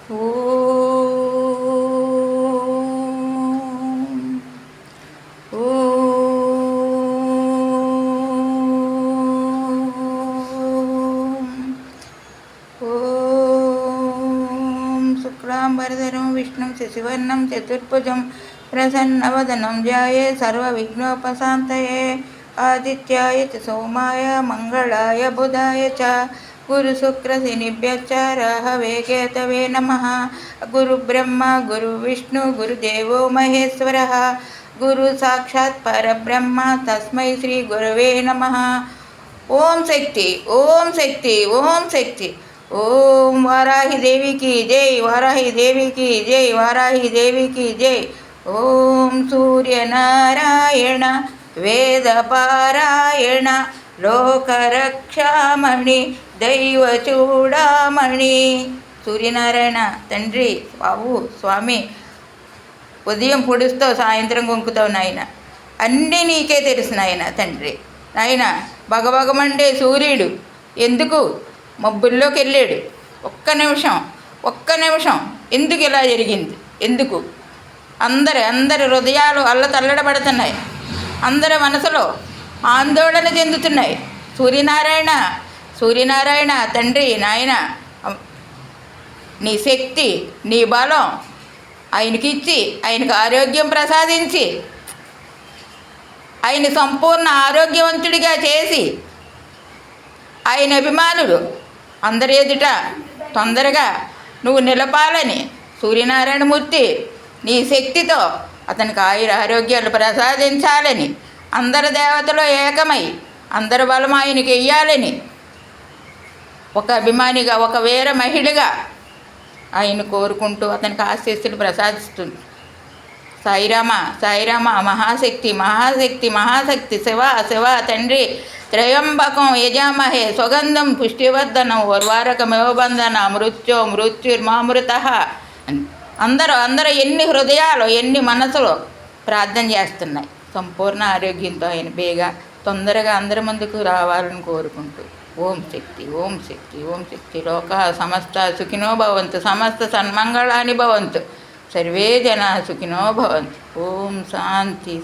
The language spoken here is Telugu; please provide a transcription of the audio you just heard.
ఓం ఓం ఓం శుక్లాంబరధరం విష్ణుం శశివర్ణం చతుర్భుజం ప్రసన్నవదనం ధ్యాయే సర్వవిఘ్నోపశాంతయే ఆదిత్యాయ చ సోమాయ మంగళాయ బుధాయ చ గురుశుక్రశనిభ్యశ్చ రాహవే కేతవే నమః. గురుబ్రహ్మ గురువిష్ణు గురుదేవో మహేశ్వరः గురు సాక్షాత్ పరబ్రహ్మ తస్మై శ్రీ గురవే నమః. ఓం శక్తి ఓం శక్తి ఓం శక్తి. ఓం వారాహి దేవికి జై, వారాహి దేవికి జై, వారాహి దేవికి జై. ఓం సూర్యనారాయణ వేదపారాయణ లోకరక్షామణి దైవ చూడామణి. సూర్యనారాయణ తండ్రి బాబు స్వామి, ఉదయం పొడుస్తావు సాయంత్రం కొంకుతావు నాయన, అన్నీ నీకే తెలుసు నాయన తండ్రి. నాయన భగభగమండే సూర్యుడు ఎందుకు మబ్బుల్లోకి వెళ్ళాడు? ఒక్క నిమిషం ఎందుకు ఇలా జరిగింది? ఎందుకు? అందరి హృదయాలు అల్లతల్లడబడుతున్నాయి, అందరి మనసులో ఆందోళన చెందుతున్నాయి. సూర్యనారాయణ తండ్రి నాయన, నీ శక్తి నీ బలం ఆయనకిచ్చి, ఆయనకు ఆరోగ్యం ప్రసాదించి, ఆయన సంపూర్ణ ఆరోగ్యవంతుడిగా చేసి, ఆయన అభిమానులు అందరి ఎదుట తొందరగా నువ్వు నిలపాలని సూర్యనారాయణమూర్తి నీ శక్తితో అతనికి ఆరోగ్యాలు ప్రసాదించాలని, అందరి దేవతలో ఏకమై అందరి బలం ఆయనకి వెయ్యాలని ఒక అభిమానిగా, ఒక వీర మహిళగా ఆయన కోరుకుంటూ అతనికి ఆశీస్సులు ప్రసాదిస్తుంది. సాయిరామ మహాశక్తి శివ తండ్రి. త్రయంబకం యజామహే సుగంధం పుష్టివర్ధనం ఉర్వారకమివ బంధన మృత్యుర్మామృత. అందరూ ఎన్ని హృదయాలు ఎన్ని మనసులు ప్రార్థన చేస్తున్నాయి సంపూర్ణ ఆరోగ్యంతో ఆయన బేగా తొందరగా అందరి ముందుకు రావాలని కోరుకుంటూ ఓం శక్తి. లోక సమస్త సుఖినో భవంతు, సమస్త సన్మంగళాని భవంతు, సర్వే జనా సుఖినో భవంతు. ఓం శాంతి.